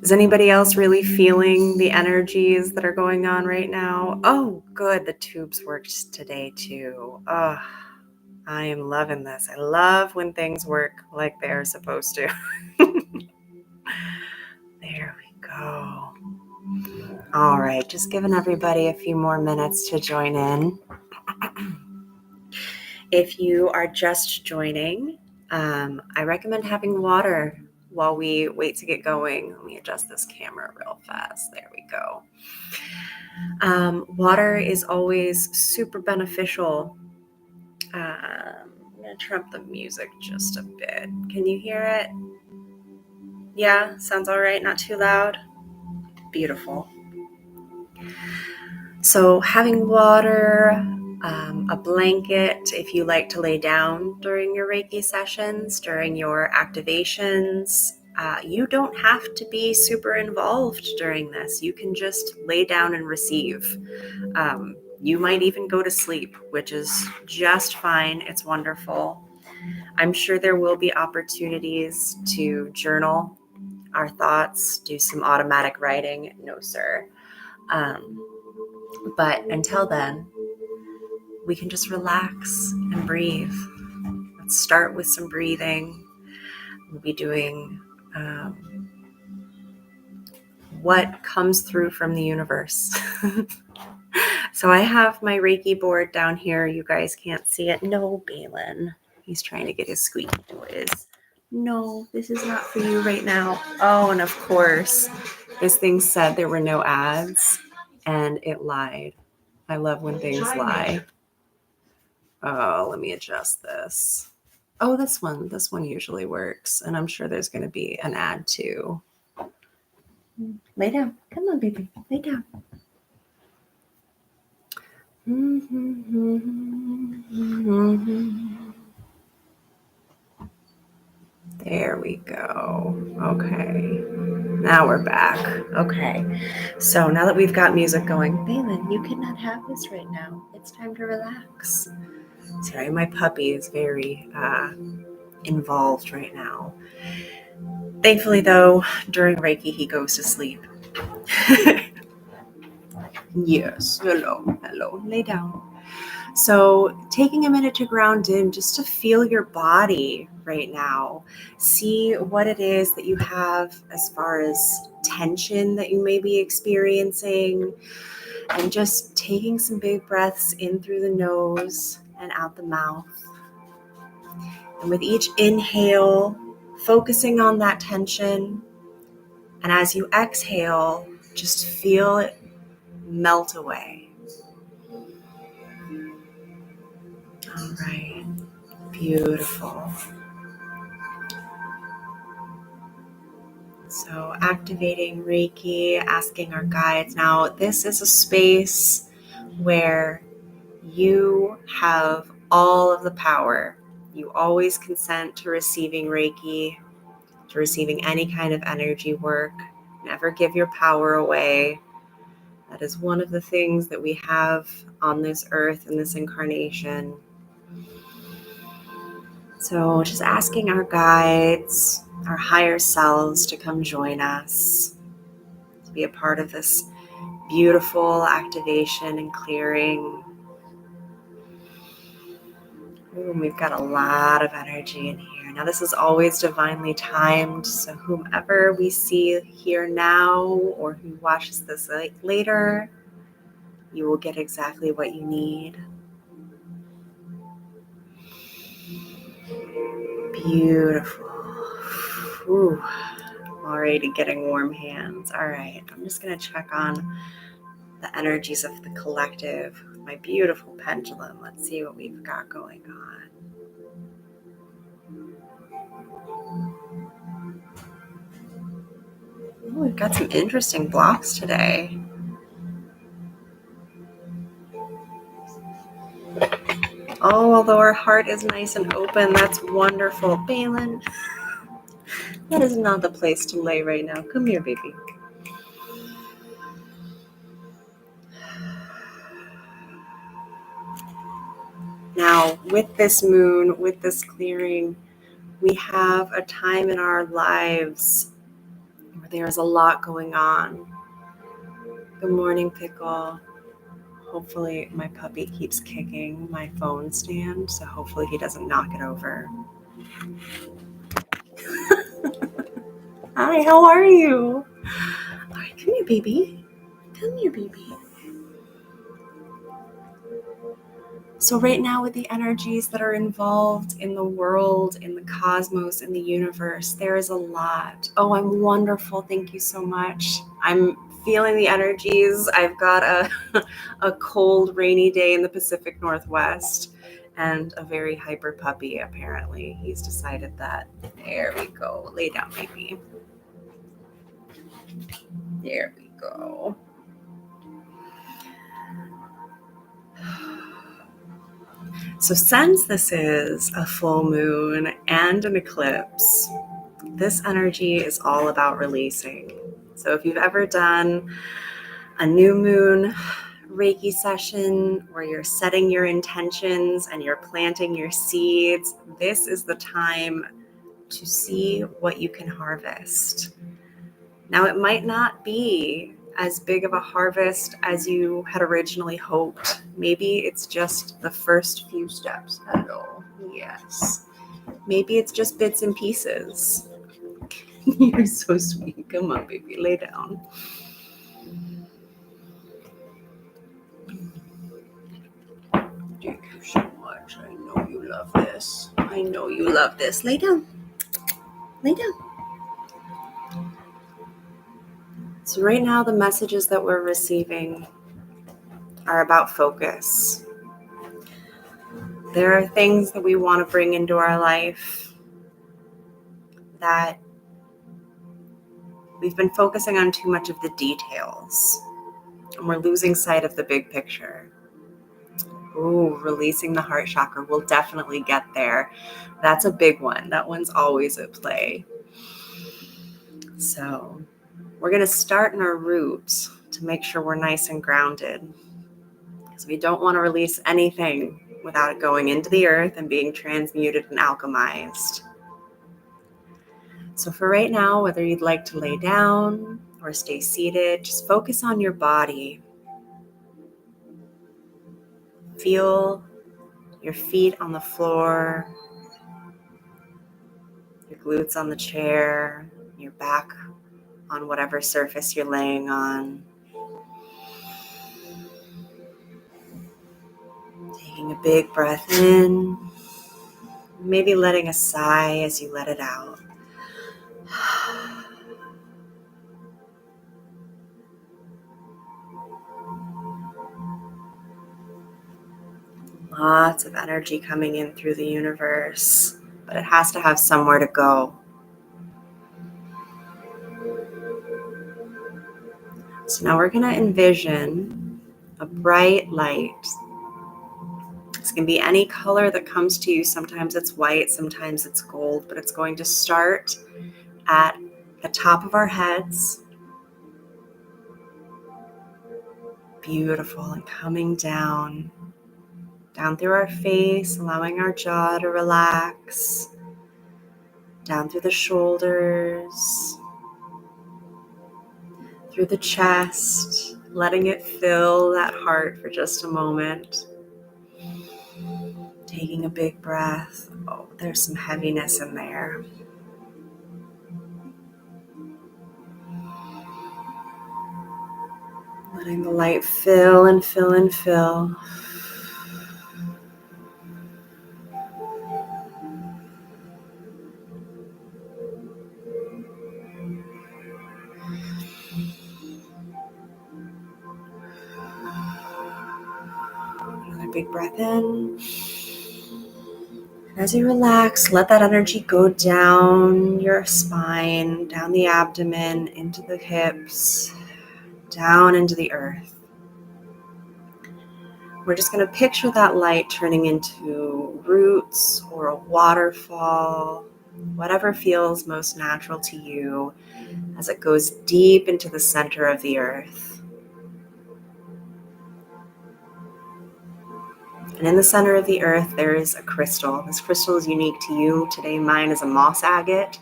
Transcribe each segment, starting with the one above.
Is anybody else really feeling the energies that are going on right now? Oh, good. The tubes worked today too. Oh, I am loving this. I love when things work like they're supposed to. There we go. All right, just giving everybody a few more minutes to join in. If you are just joining, I recommend having water while we wait to get going. Let me adjust this camera real fast. There we go. Water is always super beneficial. I'm going to turn up the music just a bit. Can you hear it? Yeah, sounds all right, not too loud. Beautiful. So having water, a blanket if you like to lay down during your Reiki sessions, during your activations. You don't have to be super involved during this. You can just lay down and receive. You might even go to sleep, which is just fine. It's wonderful. I'm sure there will be opportunities to journal our thoughts, do some automatic writing. No, sir. But until then, we can just relax and breathe. Let's start with some breathing. We'll be doing what comes through from the universe. So I have my Reiki board down here. You guys can't see it. No, Balin. He's trying to get his squeaky toys. No, this is not for you right now. Oh, and of course, this thing said there were no ads, and it lied. I love when things lie. Oh, let me adjust this. Oh, this one usually works, and I'm sure there's going to be an ad too. Lay down. Come on, baby. Lay down. There we go. Okay. Now we're back. Okay. So now that we've got music going, Balin, you cannot have this right now. It's time to relax. Sorry, my puppy is very involved right now. Thankfully, though, during Reiki, he goes to sleep. Yes. Hello. Lay down. So taking a minute to ground in, just to feel your body right now. See what it is that you have as far as tension that you may be experiencing. And just taking some big breaths in through the nose and out the mouth. And with each inhale, focusing on that tension. And as you exhale, just feel it melt away. All right. Beautiful. So activating Reiki, asking our guides. Now, this is a space where you have all of the power. You always consent to receiving Reiki, to receiving any kind of energy work. Never give your power away. That is one of the things that we have on this earth in this incarnation. So just asking our guides, our higher selves to come join us, to be a part of this beautiful activation and clearing. Ooh, we've got a lot of energy in here. Now this is always divinely timed, so whomever we see here now or who watches this later, you will get exactly what you need. Beautiful. Ooh, already getting warm hands. All right, I'm just going to check on the energies of the collective with my beautiful pendulum. Let's see what we've got going on. Oh, we've got some interesting blocks today. Oh, although our heart is nice and open, that's wonderful. Balin, that is not the place to lay right now. Come here, baby. Now, with this moon, with this clearing, we have a time in our lives where there's a lot going on. Good morning, Pickle. Hopefully my puppy keeps kicking my phone stand, so hopefully he doesn't knock it over. Hi, how are you? All right, come here, baby. Come here, baby. So right now, with the energies that are involved in the world, in the cosmos, in the universe, there is a lot. Oh, I'm wonderful. Thank you so much. I'm feeling the energies. I've got a cold, rainy day in the Pacific Northwest and a very hyper puppy, apparently. He's decided that. There we go. Lay down, baby. There we go. So since this is a full moon and an eclipse, this energy is all about releasing. So if you've ever done a new moon Reiki session where you're setting your intentions and you're planting your seeds, this is the time to see what you can harvest. Now, it might not be as big of a harvest as you had originally hoped. Maybe it's just the first few steps. Hello. Yes. Maybe it's just bits and pieces. You're so sweet. Come on, baby. Lay down. Thank you so much. I know you love this. I know you love this. Lay down. Lay down. So right now, the messages that we're receiving are about focus. There are things that we want to bring into our life that we've been focusing on too much of the details, and we're losing sight of the big picture. Ooh, releasing the heart chakra. We'll definitely get there. That's a big one. That one's always at play. So we're going to start in our roots to make sure we're nice and grounded, because we don't want to release anything without it going into the earth and being transmuted and alchemized. So for right now, whether you'd like to lay down or stay seated, just focus on your body. Feel your feet on the floor, your glutes on the chair, your back on whatever surface you're laying on. Taking a big breath in, maybe letting a sigh as you let it out. Lots of energy coming in through the universe, but it has to have somewhere to go. So now we're going to envision a bright light. This can be any color that comes to you. Sometimes it's white, sometimes it's gold, but it's going to start at the top of our heads. Beautiful, and coming down through our face, allowing our jaw to relax, down through the shoulders, through the chest, letting it fill that heart for just a moment. Taking a big breath. Oh, there's some heaviness in there. Letting the light fill and fill and fill. Another big breath in. As you relax, let that energy go down your spine, down the abdomen, into the hips, down into the earth. We're just going to picture that light turning into roots or a waterfall, whatever feels most natural to you as it goes deep into the center of the earth. And in the center of the earth, there is a crystal. This crystal is unique to you. Today, mine is a moss agate.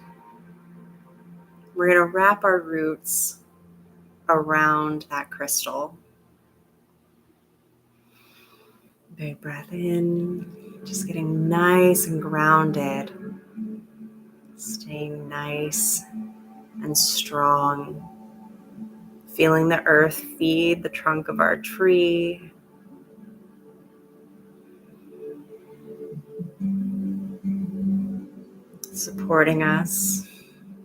We're going to wrap our roots around that crystal. Big breath in, just getting nice and grounded, staying nice and strong, feeling the earth feed the trunk of our tree. Supporting us.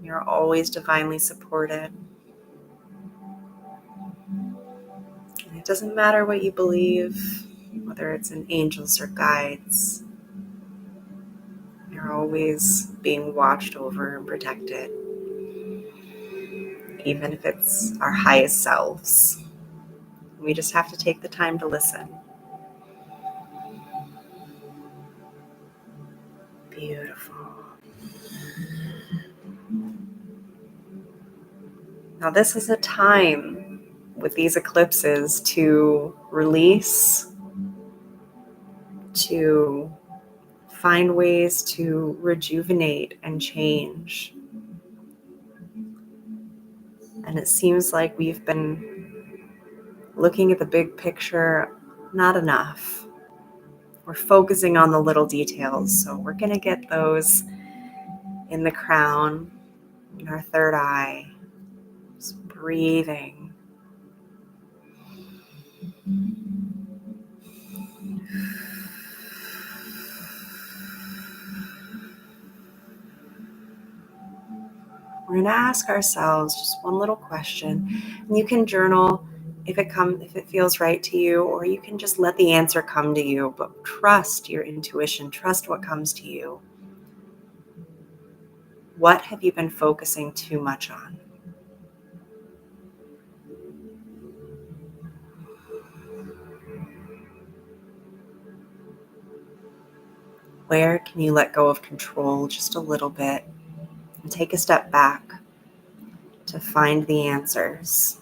You're always divinely supported. And it doesn't matter what you believe, whether it's in angels or guides. You're always being watched over and protected, even if it's our highest selves. We just have to take the time to listen. Beautiful. Now, this is a time with these eclipses to release, to find ways to rejuvenate and change. And it seems like we've been looking at the big picture, not enough. We're focusing on the little details. So we're going to get those in the crown, in our third eye. Just breathing. We're going to ask ourselves just one little question. And you can journal if it feels right to you, or you can just let the answer come to you, but trust your intuition, trust what comes to you. What have you been focusing too much on? Where can you let go of control just a little bit and take a step back to find the answers?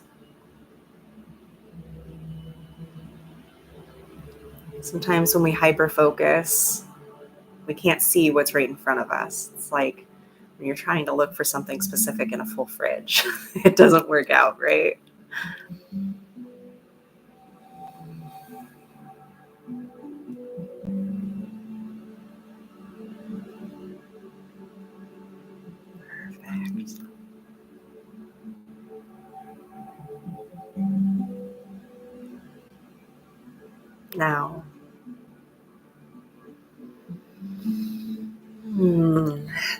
Sometimes when we hyper-focus, we can't see what's right in front of us. It's like when you're trying to look for something specific in a full fridge. It doesn't work out, right? Perfect. Now,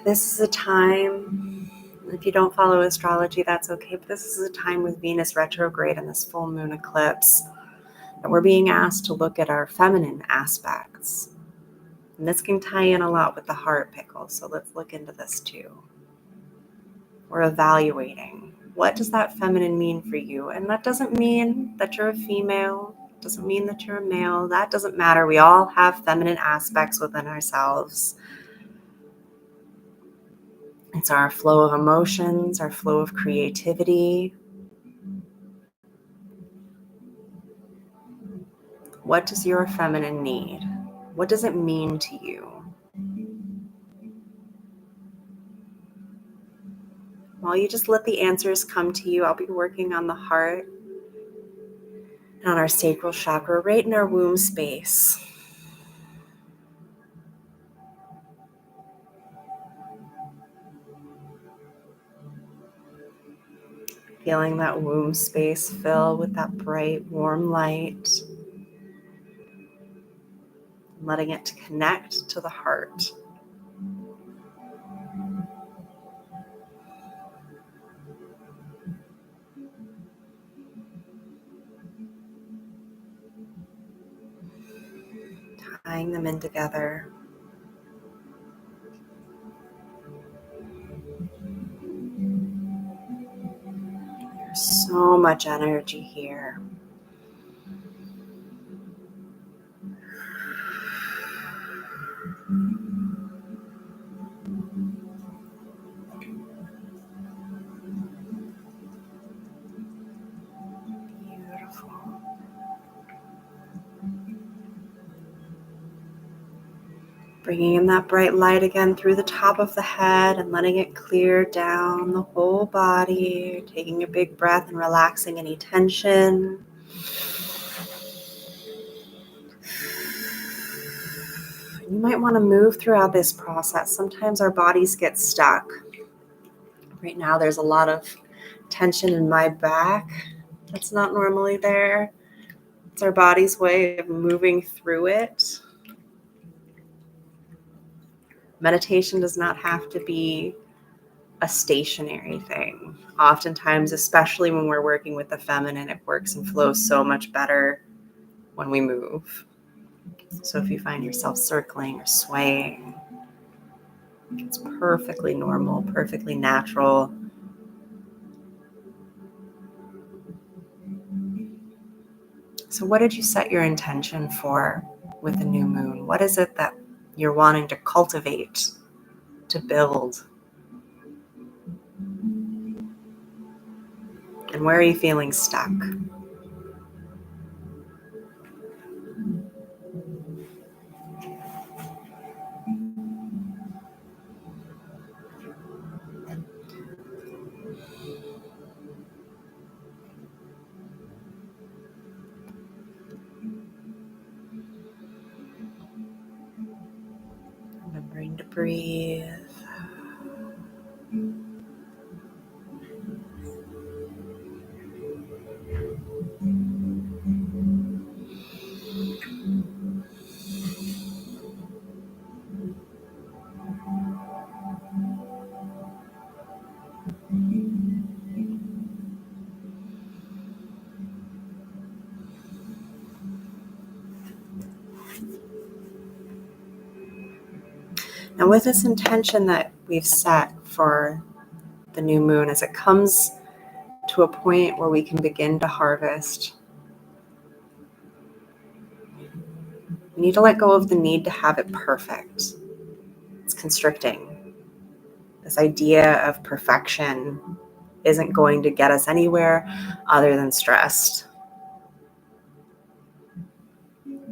this is a time, if you don't follow astrology, that's okay, but this is a time with Venus retrograde and this full moon eclipse that we're being asked to look at our feminine aspects. And this can tie in a lot with the heart pickle, so let's look into this too. We're evaluating, what does that feminine mean for you? And that doesn't mean that you're a female, doesn't mean that you're a male, that doesn't matter. We all have feminine aspects within ourselves. It's our flow of emotions, our flow of creativity. What does your feminine need? What does it mean to you? While you just let the answers come to you, I'll be working on the heart and on our sacral chakra, right in our womb space. Feeling that womb space fill with that bright, warm light. Letting it connect to the heart. Tying them in together. There's so much energy here. Bringing in that bright light again through the top of the head and letting it clear down the whole body. Taking a big breath and relaxing any tension. You might want to move throughout this process. Sometimes our bodies get stuck. Right now there's a lot of tension in my back that's not normally there. It's our body's way of moving through it. Meditation does not have to be a stationary thing. Oftentimes, especially when we're working with the feminine, it works and flows so much better when we move. So if you find yourself circling or swaying, it's perfectly normal, perfectly natural. So what did you set your intention for with the new moon? What is it that you're wanting to cultivate, to build? And where are you feeling stuck? Remembering to breathe. Now with this intention that we've set for the new moon, as it comes to a point where we can begin to harvest, we need to let go of the need to have it perfect. It's constricting. This idea of perfection isn't going to get us anywhere other than stressed.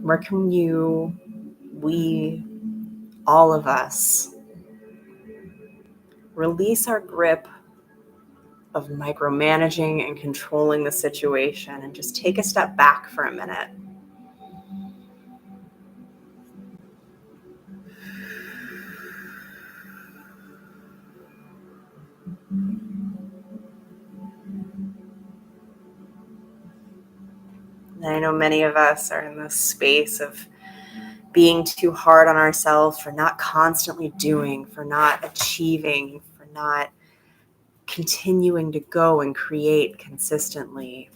Where can we, all of us, release our grip of micromanaging and controlling the situation and just take a step back for a minute? And I know many of us are in this space of being too hard on ourselves for not constantly doing, for not achieving, for not continuing to go and create consistently,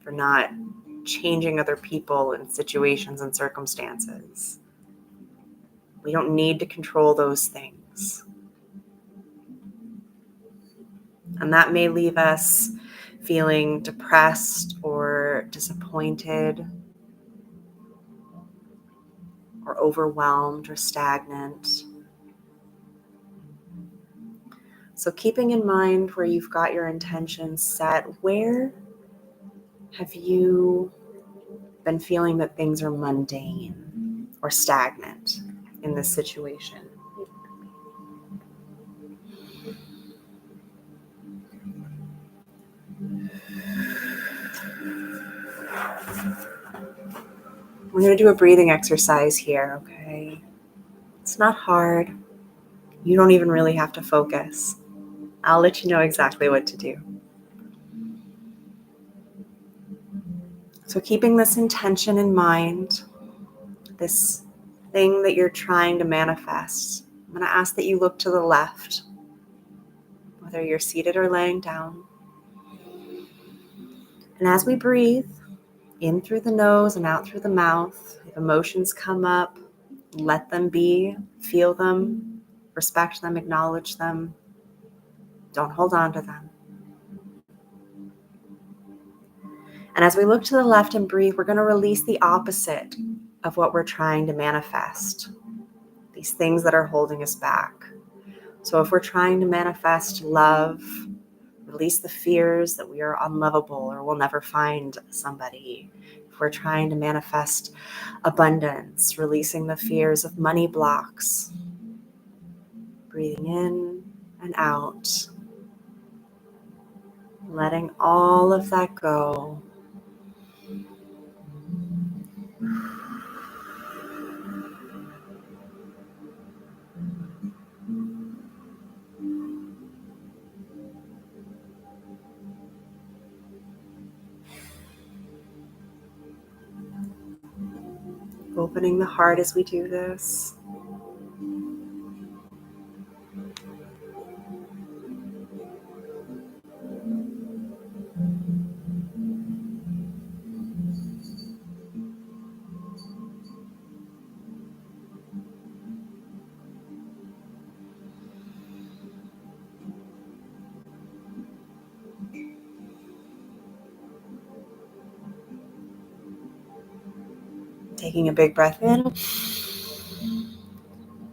for not changing other people and situations and circumstances. We don't need to control those things. And that may leave us feeling depressed or disappointed or overwhelmed or stagnant. So keeping in mind where you've got your intentions set, where have you been feeling that things are mundane or stagnant in this situation? We're going to do a breathing exercise here, okay? It's not hard. You don't even really have to focus. I'll let you know exactly what to do. So keeping this intention in mind, this thing that you're trying to manifest, I'm going to ask that you look to the left, whether you're seated or laying down. And as we breathe, in through the nose and out through the mouth, if emotions come up, let them be, feel them, respect them, acknowledge them. Don't hold on to them. And as we look to the left and breathe, we're going to release the opposite of what we're trying to manifest, these things that are holding us back. So if we're trying to manifest love, release the fears that we are unlovable or will never find somebody. If we're trying to manifest abundance, releasing the fears of money blocks. Breathing in and out, letting all of that go. Opening the heart as we do this. Taking a big breath in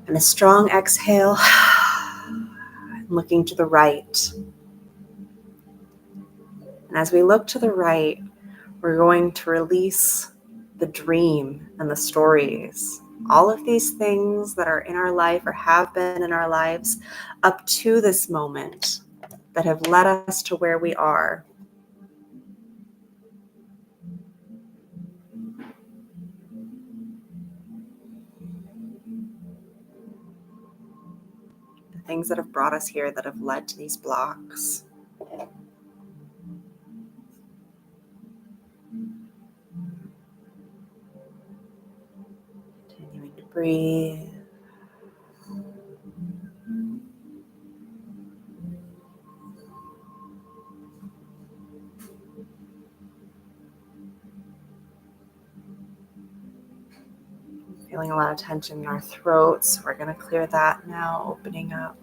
and a strong exhale. Looking to the right. And as we look to the right, we're going to release the dream and the stories. All of these things that are in our life or have been in our lives up to this moment that have led us to where we are. The things that have brought us here that have led to these blocks. Continuing to breathe. Feeling a lot of tension in our throats. We're going to clear that now, opening up.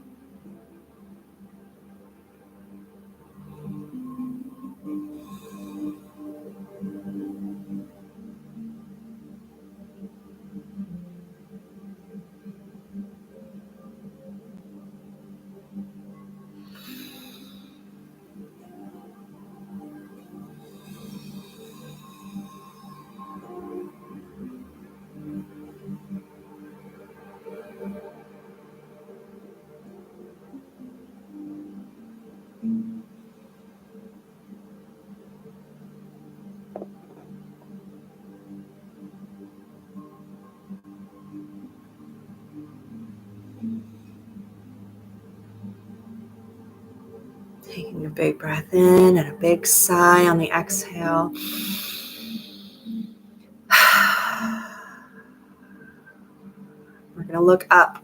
Taking a big breath in and a big sigh on the exhale. We're going to look up.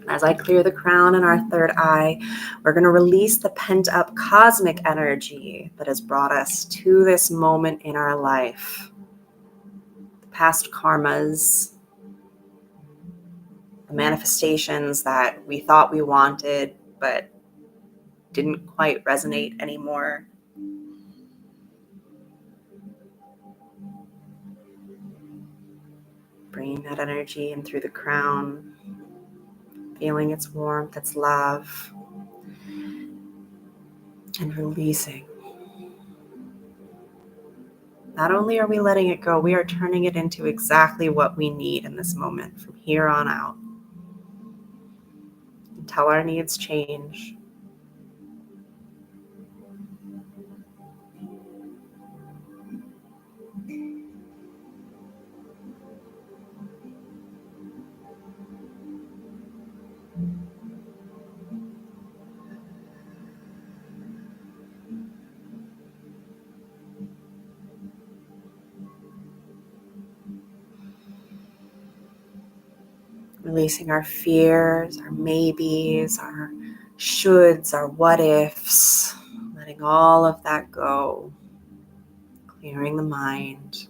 As I clear the crown and our third eye, we're going to release the pent-up cosmic energy that has brought us to this moment in our life. The past karmas, the manifestations that we thought we wanted, but didn't quite resonate anymore. Bringing that energy in through the crown, feeling its warmth, its love, and releasing. Not only are we letting it go, we are turning it into exactly what we need in this moment from here on out. Until our needs change. Releasing our fears, our maybes, our shoulds, our what ifs. Letting all of that go. Clearing the mind.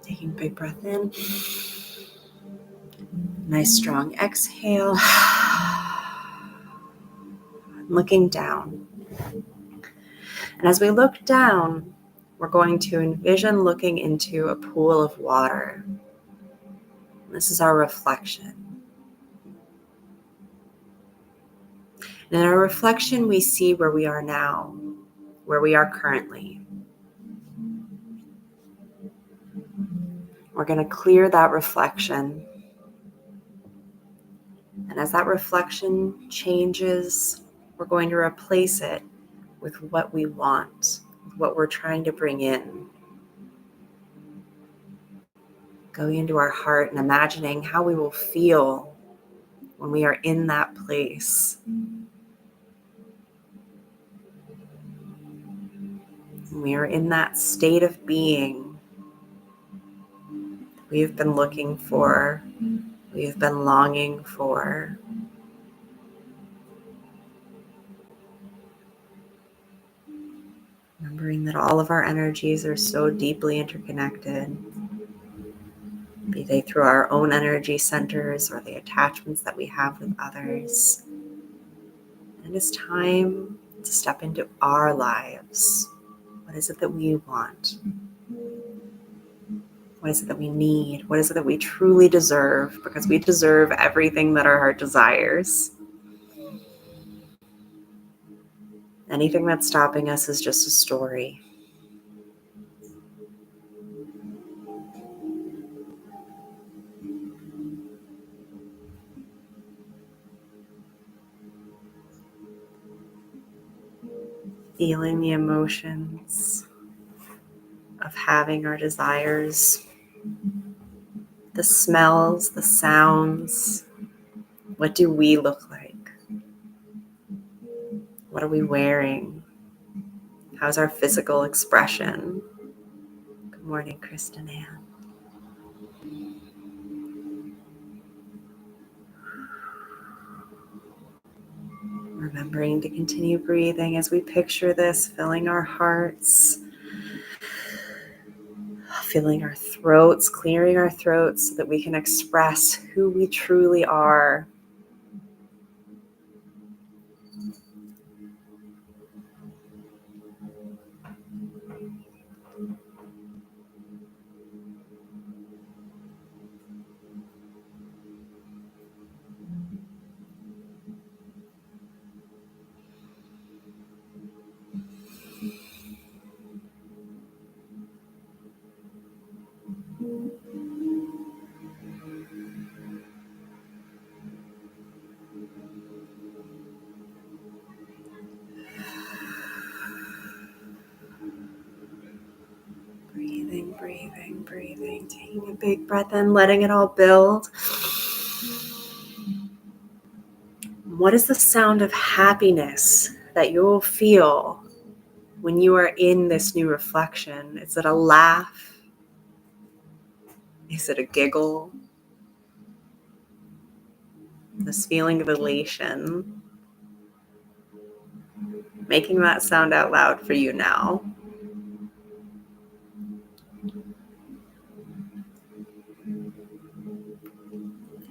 Taking a big breath in. Nice strong exhale. looking down. And as we look down, we're going to envision looking into a pool of water. This is our reflection. And in our reflection, we see where we are now, where we are currently. We're going to clear that reflection. And as that reflection changes, we're going to replace it with what we want, what we're trying to bring in. Going into our heart and imagining how we will feel when we are in that place. When we are in that state of being we've been looking for, we've been longing for. Remembering that all of our energies are so deeply interconnected, be they through our own energy centers or the attachments that we have with others. And it's time to step into our lives. What is it that we want? What is it that we need? What is it that we truly deserve? Because we deserve everything that our heart desires. Anything that's stopping us is just a story. Feeling the emotions of having our desires, the smells, the sounds. What do we look like? What are we wearing? How's our physical expression? Good morning, Kristen Ann. Remembering to continue breathing as we picture this, filling our hearts, filling our throats, clearing our throats so that we can express who we truly are. Breathing, breathing, breathing. Taking a big breath in, letting it all build. What is the sound of happiness that you will feel when you are in this new reflection? Is it a laugh? Is it a giggle? This feeling of elation. Making that sound out loud for you now.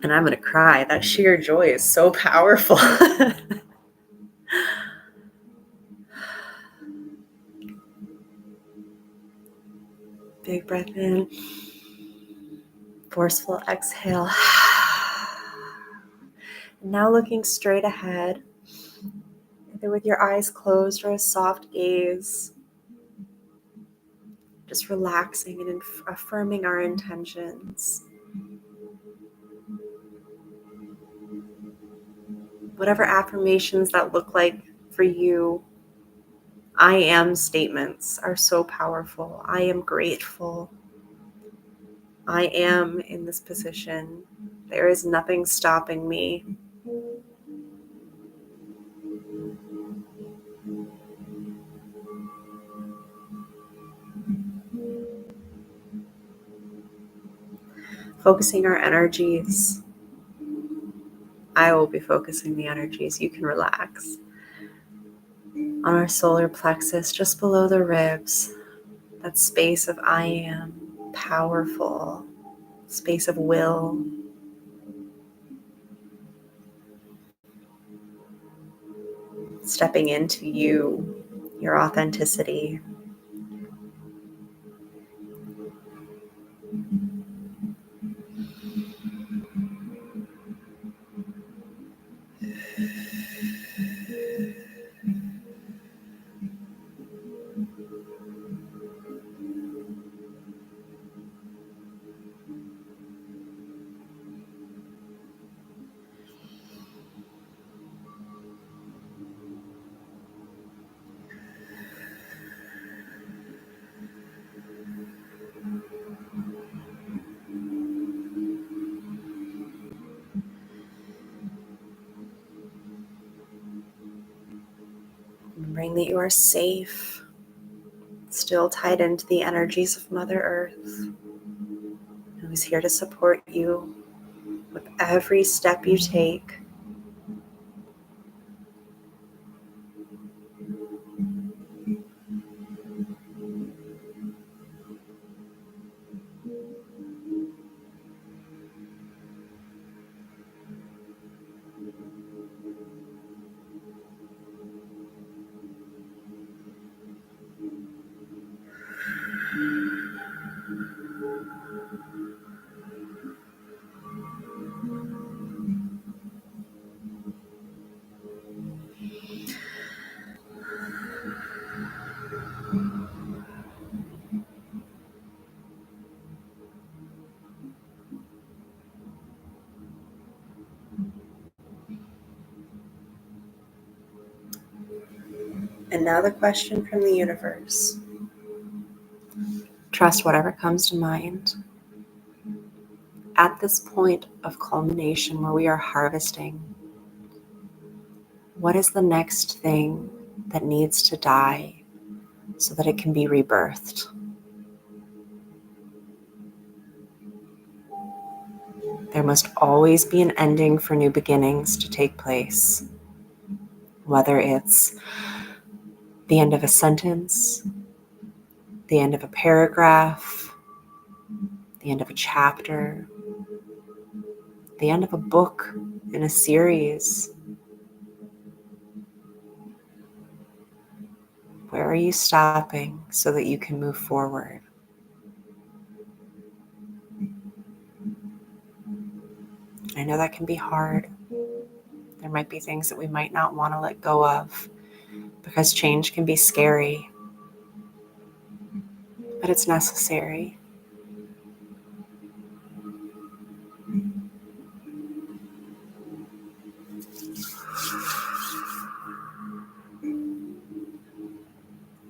And I'm going to cry. That sheer joy is so powerful. Big breath in. Forceful exhale. Now looking straight ahead, either with your eyes closed or a soft gaze. Just relaxing and affirming our intentions. Whatever affirmations that look like for you, I am statements are so powerful. I am grateful. I am in this position. There is nothing stopping me. Focusing our energies. I will be focusing the energies. You can relax. On our solar plexus, just below the ribs. That space of I am, powerful, space of will. stepping into you, your authenticity. Remembering that you are safe, still tied into the energies of Mother Earth, who's here to support you with every step you take. And now the question from the universe. Trust whatever comes to mind. At this point of culmination where we are harvesting, what is the next thing that needs to die so that it can be rebirthed? There must always be an ending for new beginnings to take place, whether it's the end of a sentence, the end of a paragraph, the end of a chapter, the end of a book in a series. Where are you stopping so that you can move forward? I know that can be hard. There might be things that we might not want to let go of because change can be scary, but it's necessary.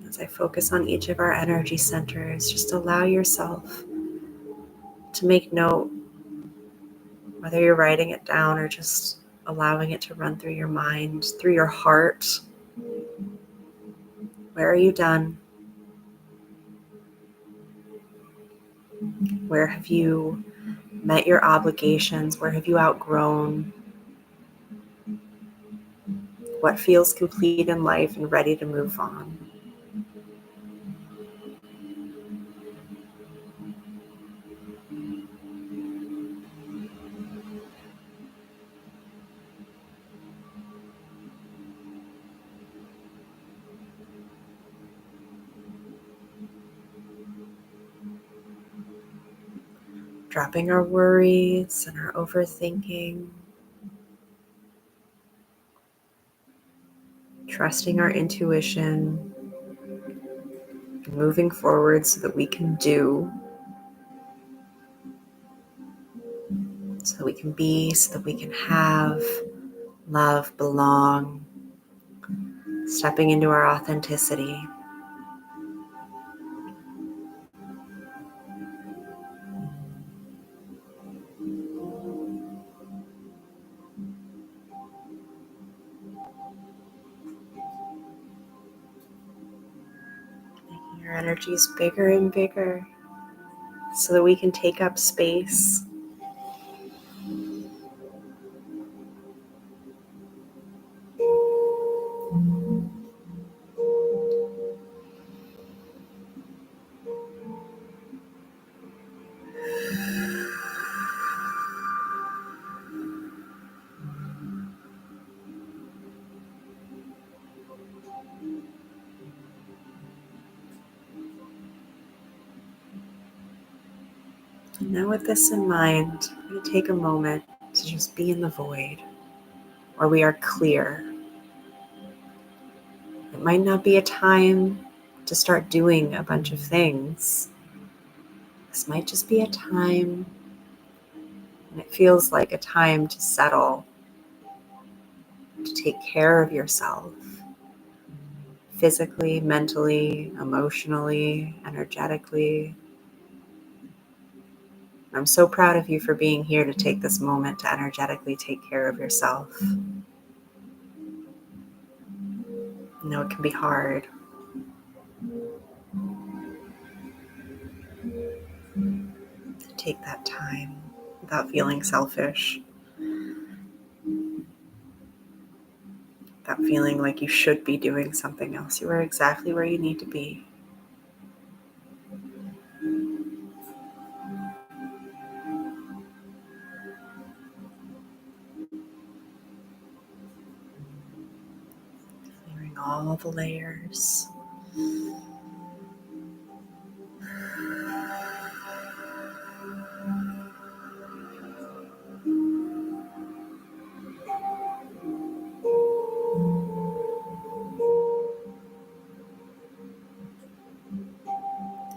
As I focus on each of our energy centers, just allow yourself to make note, whether you're writing it down or just allowing it to run through your mind, through your heart. Where are you done? Where have you met your obligations? Where have you outgrown? What feels complete in life and ready to move on? Dropping our worries and our overthinking. Trusting our intuition. Moving forward so that we can do, so that we can be, so that we can have, love, belong. Stepping into our authenticity. Making our energies bigger and bigger so that we can take up space. Now with this in mind, I'm going to take a moment to just be in the void, where we are clear. It might not be a time to start doing a bunch of things. This might just be a time, and it feels like a time to settle, to take care of yourself, physically, mentally, emotionally, energetically. I'm so proud of you for being here to take this moment to energetically take care of yourself. I know it can be hard. To take that time without feeling selfish, without feeling like you should be doing something else. You are exactly where you need to be. Clearing all the layers.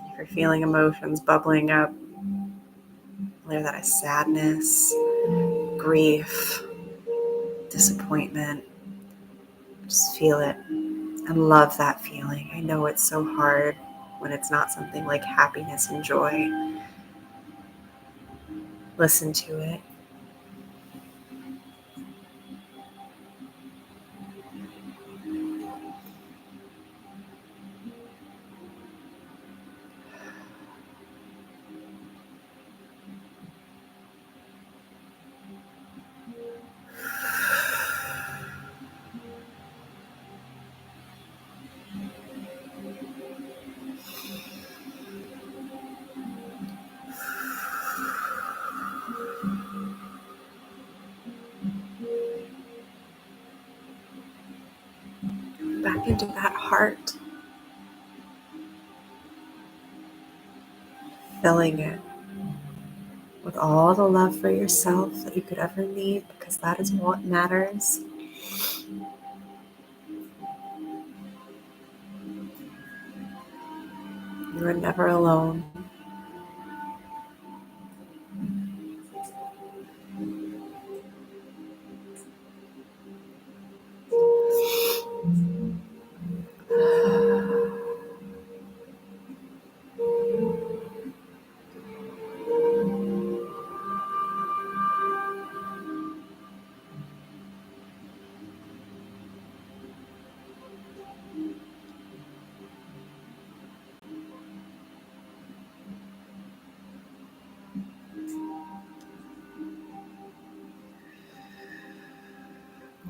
If you're feeling emotions bubbling up, whether that is sadness, grief, disappointment, just feel it and love that feeling. I know it's so hard when it's not something like happiness and joy. Listen to it. Back into that heart, filling it with all the love for yourself that you could ever need, because that is what matters. You are never alone.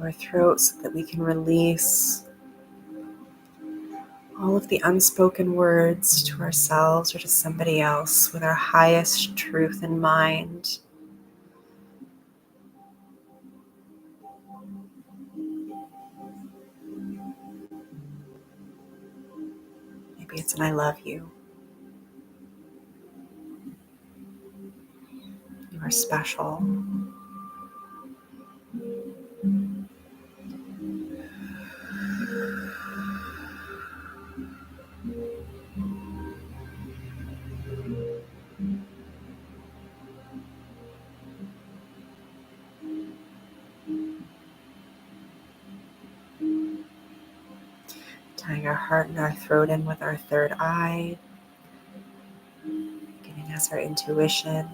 Our throat, so that we can release all of the unspoken words to ourselves or to somebody else with our highest truth in mind. Maybe it's an I love you. You are special. Tying our heart and our throat in with our third eye, giving us our intuition.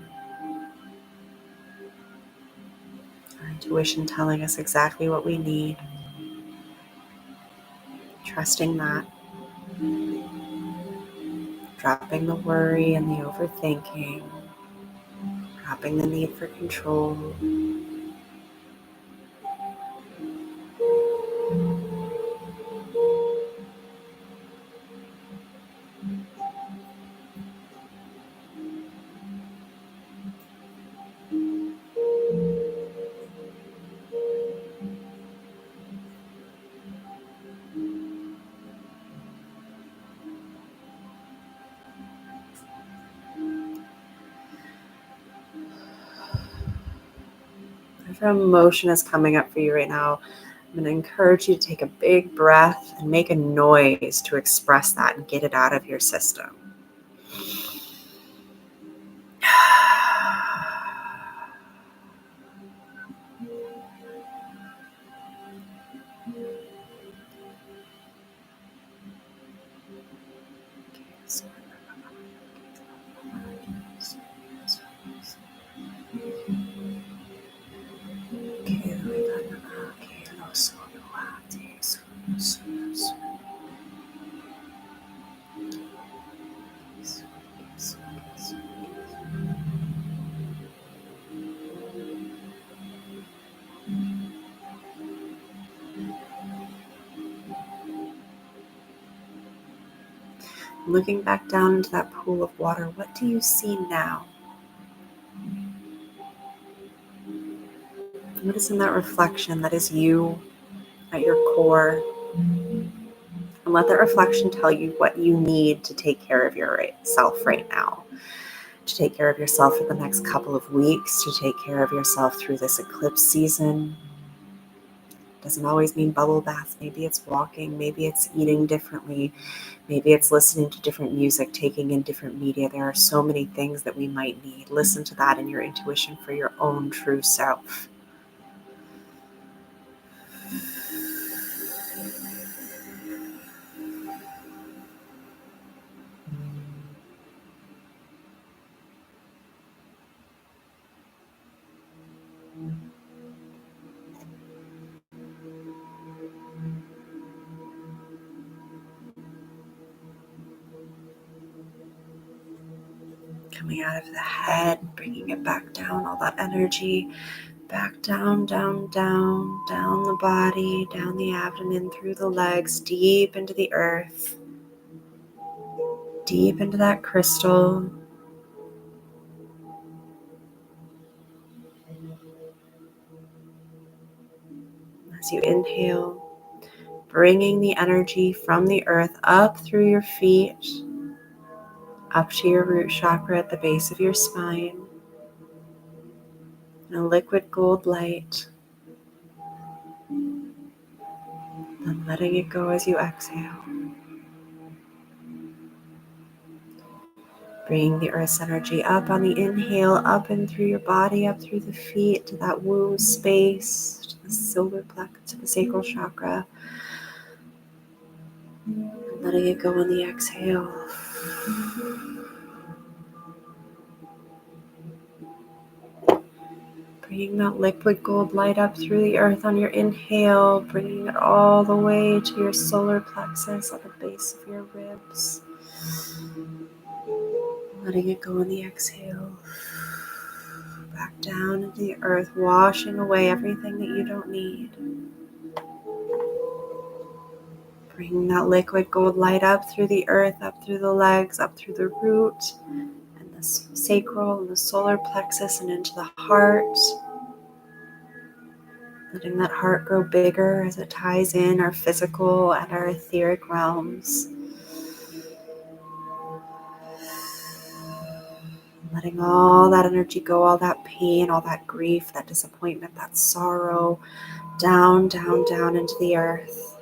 Our intuition telling us exactly what we need. Trusting that. Dropping the worry and the overthinking. Dropping the need for control. whatever emotion is coming up for you right now, I'm going to encourage you to take a big breath and make a noise to express that and get it out of your system. Looking back down into that pool of water, what do you see now? What is in that reflection that is you at your core? And let that reflection tell you what you need to take care of yourself right now. To take care of yourself for the next couple of weeks, to take care of yourself through this eclipse season. Doesn't always mean bubble baths. Maybe it's walking, maybe it's eating differently, maybe it's listening to different music, taking in different media. There are so many things that we might need. Listen to that in your intuition for your own true self. Coming out of the head, bringing it back down, all that energy back down, down, down, down the body, down the abdomen, through the legs, deep into the earth, deep into that crystal. As you inhale, bringing the energy from the earth up through your feet, up to your root chakra at the base of your spine, in a liquid gold light, then letting it go as you exhale. Bring the earth's energy up on the inhale, up and through your body, up through the feet, to that womb space, to the solar plexus, to the sacral chakra. And letting it go on the exhale. Bringing that liquid gold light up through the earth on your inhale, bringing it all the way to your solar plexus at the base of your ribs. Letting it go on the exhale. Back down into the earth, washing away everything that you don't need. Bringing that liquid gold light up through the earth, up through the legs, up through the root, and the sacral and the solar plexus, and into the heart. Letting that heart grow bigger as it ties in our physical and our etheric realms. Letting all that energy go, all that pain, all that grief, that disappointment, that sorrow, down, down, down into the earth.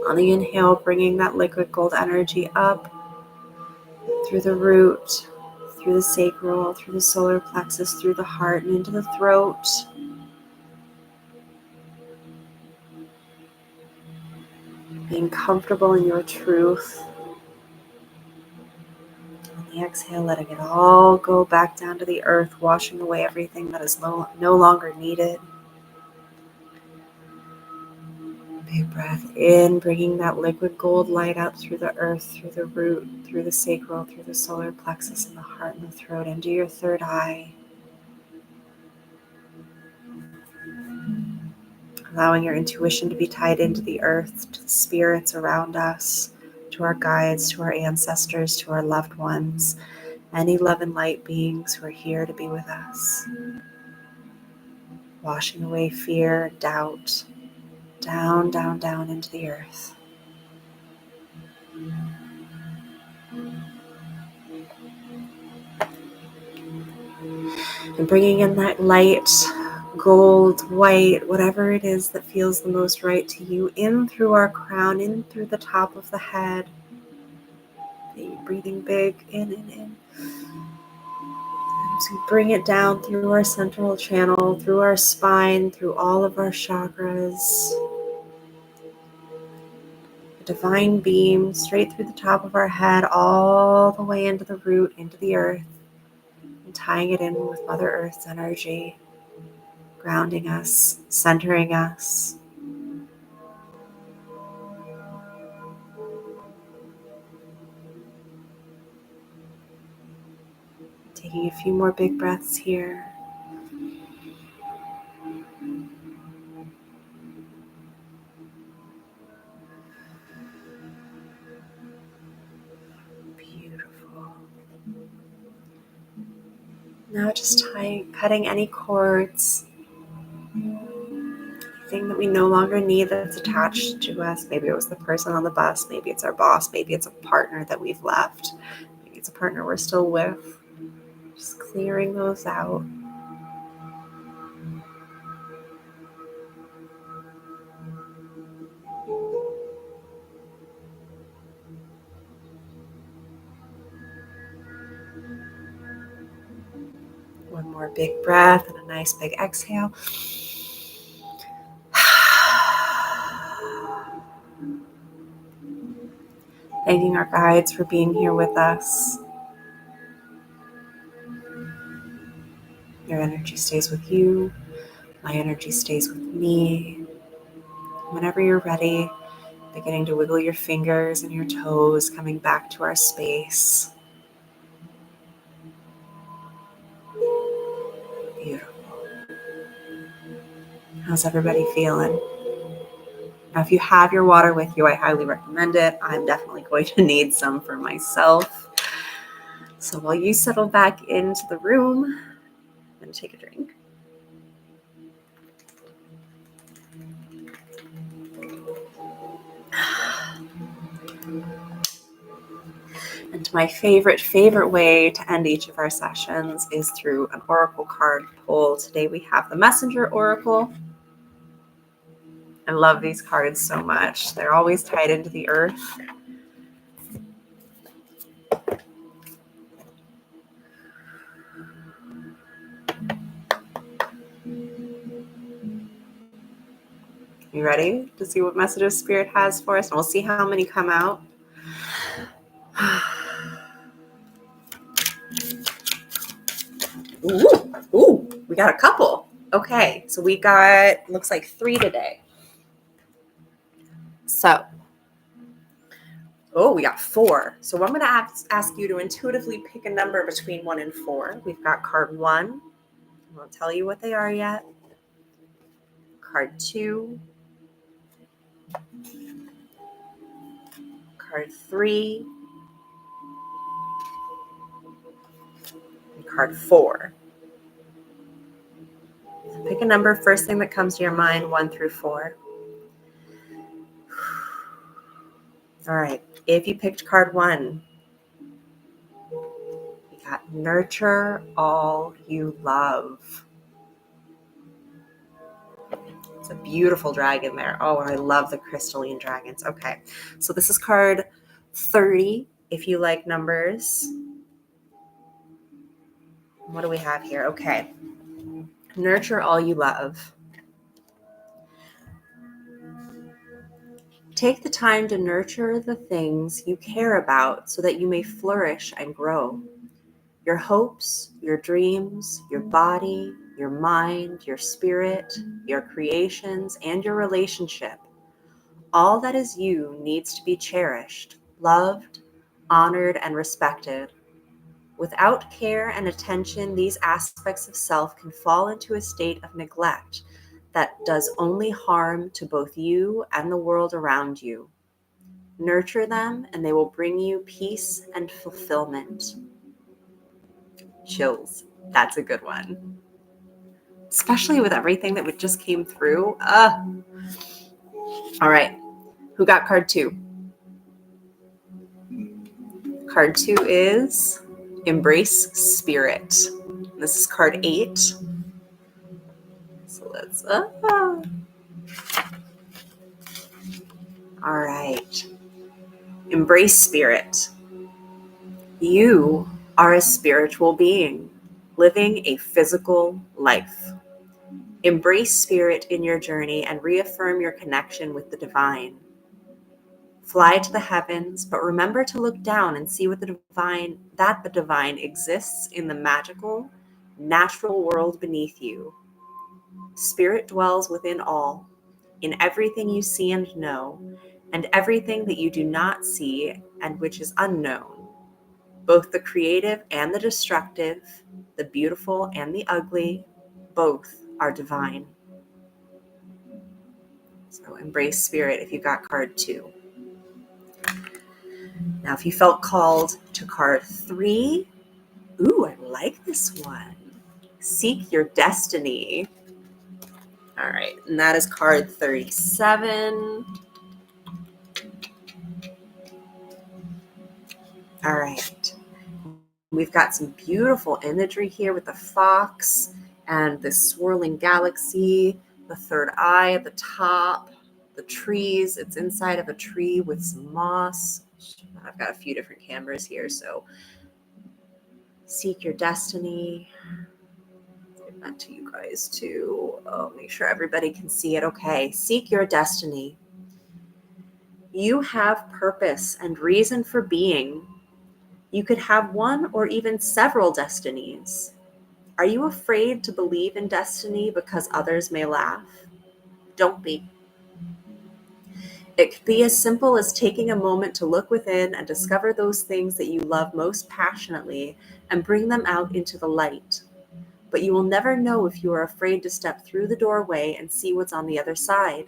On the inhale, bringing that liquid gold energy up through the root, through the sacral, through the solar plexus, through the heart, and into the throat. Being comfortable in your truth. On the exhale, letting it all go back down to the earth, washing away everything that is no longer needed. Big breath in, bringing that liquid gold light up through the earth, through the root, through the sacral, through the solar plexus, and the heart and the throat, into your third eye. Allowing your intuition to be tied into the earth, to the spirits around us, to our guides, to our ancestors, to our loved ones, any love and light beings who are here to be with us. Washing away fear, doubt, down, down, down into the earth. And bringing in that light, gold, white, whatever it is that feels the most right to you, in through our crown, in through the top of the head. Breathing big, in and in. So bring it down through our central channel, through our spine, through all of our chakras. A divine beam straight through the top of our head, all the way into the root, into the earth, and tying it in with Mother Earth's energy, grounding us, centering us. Taking a few more big breaths here. Beautiful. Now just cutting any cords, thing that we no longer need that's attached to us. Maybe it was the person on the bus, maybe it's our boss, maybe it's a partner that we've left, maybe it's a partner we're still with. Just clearing those out. One more big breath and a nice big exhale. Thanking our guides for being here with us. Your energy stays with you. My energy stays with me. Whenever you're ready, beginning to wiggle your fingers and your toes, coming back to our space. Beautiful. How's everybody feeling? Now, if you have your water with you, I highly recommend it. I'm definitely going to need some for myself. So while you settle back into the room, I'm going to take a drink. And my favorite way to end each of our sessions is through an oracle card pull. Today we have the Messenger Oracle. I love these cards so much. They're always tied into the earth. You ready to see what messages Spirit has for us? And we'll see how many come out. Ooh, we got a couple. Okay, so we got, looks like 3 today. So, we got 4. So I'm going to ask you to intuitively pick a number between 1 and 4. We've got card 1. I won't tell you what they are yet. Card 2. Card 3. And card 4. So pick a number, first thing that comes to your mind, 1 through 4. All right. If you picked card 1, you got nurture all you love. It's a beautiful dragon there. Oh, I love the crystalline dragons. Okay. So this is card 30 if you like numbers. What do we have here? Okay. Nurture all you love. Take the time to nurture the things you care about so that you may flourish and grow. Your hopes, your dreams, your body, your mind, your spirit, your creations, and your relationship. All that is you needs to be cherished, loved, honored, and respected. Without care and attention, these aspects of self can fall into a state of neglect that does only harm to both you and the world around you. Nurture them, and they will bring you peace and fulfillment. Chills. That's a good one. Especially with everything that just came through. All right. Who got card 2? Card 2 is Embrace Spirit. This is card 8. So let's, all right. Embrace spirit. You are a spiritual being living a physical life. Embrace spirit in your journey and reaffirm your connection with the divine. Fly to the heavens, but remember to look down and see what the divine exists in the magical, natural world beneath you. Spirit dwells within all, in everything you see and know, and everything that you do not see and which is unknown. Both the creative and the destructive, the beautiful and the ugly, both are divine. So embrace spirit if you got card 2. Now, if you felt called to card 3, ooh, I like this one. Seek your destiny. All right, and that is card 37. All right. We've got some beautiful imagery here with the fox and the swirling galaxy, the third eye at the top, the trees. It's inside of a tree with some moss. I've got a few different cameras here, so seek your destiny. Give that to you guys too. Oh, make sure everybody can see it. Okay, seek your destiny. You have purpose and reason for being. You could have one or even several destinies. Are you afraid to believe in destiny because others may laugh? Don't be. It could be as simple as taking a moment to look within and discover those things that you love most passionately and bring them out into the light. But you will never know if you are afraid to step through the doorway and see what's on the other side.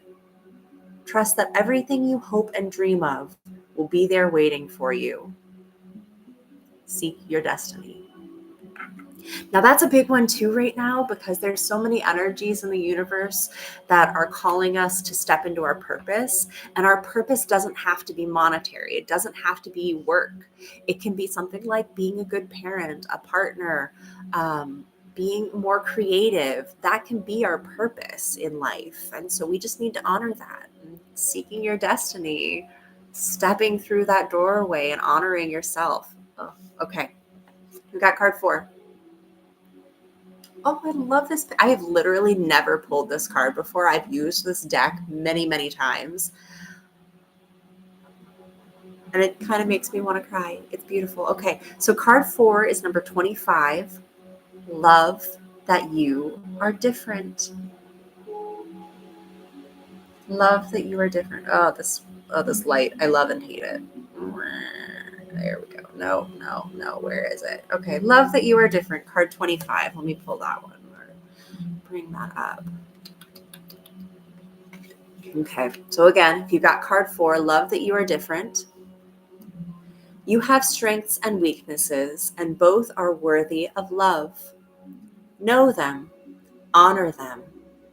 Trust that everything you hope and dream of will be there waiting for you. Seek your destiny. Now that's a big one too right now, because there's so many energies in the universe that are calling us to step into our purpose. And our purpose doesn't have to be monetary. It doesn't have to be work. It can be something like being a good parent, a partner, being more creative. That can be our purpose in life. And so we just need to honor that. Seeking your destiny, stepping through that doorway and honoring yourself. Oh, okay. We got card 4. Oh, I love this. I have literally never pulled this card before. I've used this deck many, many times. And it kind of makes me want to cry. It's beautiful. Okay, so card 4 is number 25. Love that you are different. Love that you are different. Oh, this light. I love and hate it. There we go. No. Where is it? Okay, love that you are different. Card 25. Let me pull that one. Bring that up. Okay, so again, if you got card 4, love that you are different. You have strengths and weaknesses, and both are worthy of love. Know them, honor them,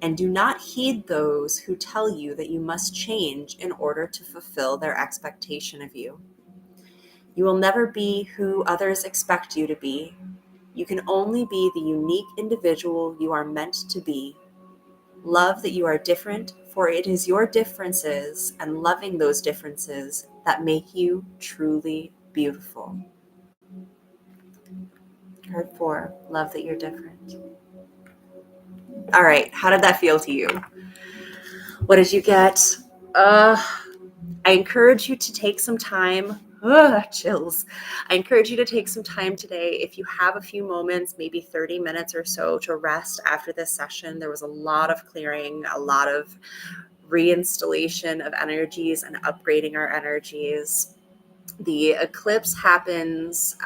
and do not heed those who tell you that you must change in order to fulfill their expectation of you. You will never be who others expect you to be. You can only be the unique individual you are meant to be. Love that you are different, for it is your differences and loving those differences that make you truly beautiful. Card 4, love that you're different. All right, how did that feel to you? What did you get? I encourage you to take some time. Chills. I encourage you to take some time today. If you have a few moments, maybe 30 minutes or so, to rest after this session. There was a lot of clearing, a lot of reinstallation of energies and upgrading our energies. The eclipse happens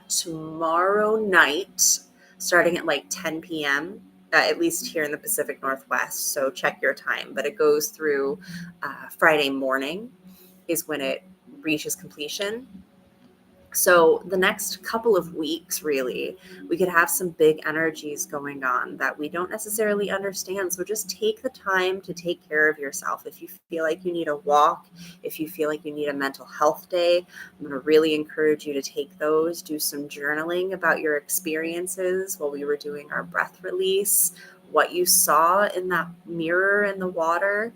tomorrow night, starting at like 10 p.m., at least here in the Pacific Northwest. So check your time. But it goes through Friday morning is when it reaches completion. So the next couple of weeks, really, we could have some big energies going on that we don't necessarily understand. So just take the time to take care of yourself. If you feel like you need a walk, if you feel like you need a mental health day, I'm going to really encourage you to take those. Do some journaling about your experiences while we were doing our breath release, what you saw in that mirror in the water.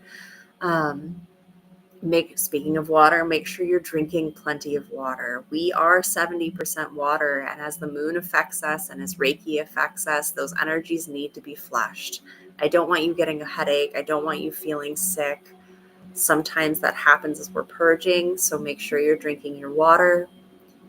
Speaking of water, make sure you're drinking plenty of water. We are 70% water, and as the moon affects us and as Reiki affects us, those energies need to be flushed. I don't want you getting a headache. I don't want you feeling sick. Sometimes that happens as we're purging, so make sure you're drinking your water.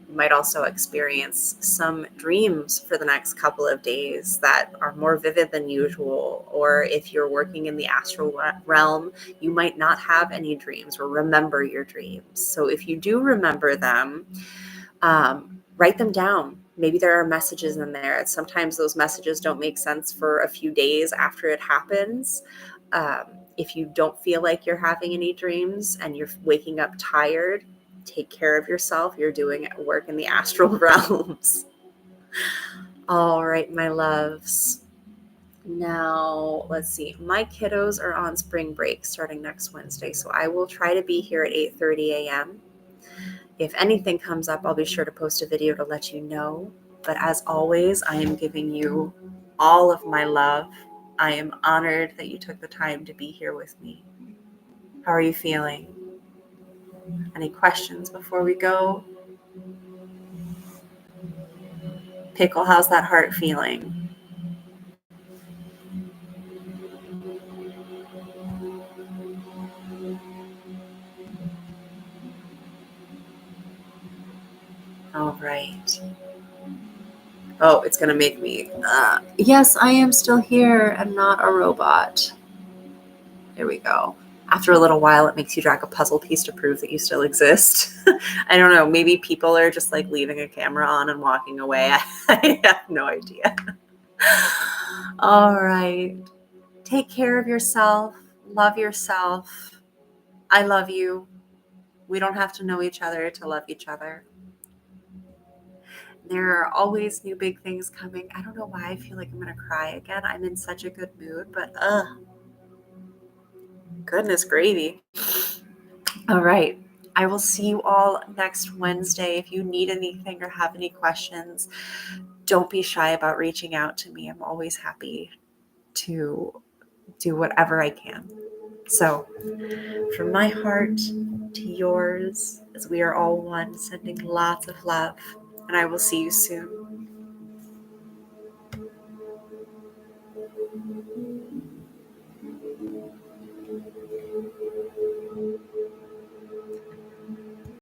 You might also experience some dreams for the next couple of days that are more vivid than usual. Or if you're working in the astral realm, you might not have any dreams or remember your dreams. So if you do remember them, write them down. Maybe there are messages in there. Sometimes those messages don't make sense for a few days after it happens. If you don't feel like you're having any dreams and you're waking up tired, take care of yourself. You're doing work in the astral realms. All right, my loves. Now, let's see. My kiddos are on spring break starting next Wednesday, so I will try to be here at 8:30 a.m. If anything comes up, I'll be sure to post a video to let you know. But as always, I am giving you all of my love. I am honored that you took the time to be here with me. How are you feeling? Any questions before we go? Pickle, how's that heart feeling? All right. Oh, it's going to make me. Yes, I am still here and not a robot. There we go. After a little while, it makes you drag a puzzle piece to prove that you still exist. I don't know. Maybe people are just like leaving a camera on and walking away. I have no idea. All right. Take care of yourself. Love yourself. I love you. We don't have to know each other to love each other. There are always new big things coming. I don't know why I feel like I'm going to cry again. I'm in such a good mood, but goodness gravy. All right. I will see you all next Wednesday. If you need anything or have any questions, don't be shy about reaching out to me. I'm always happy to do whatever I can. So, from my heart to yours, as we are all one, sending lots of love, and I will see you soon.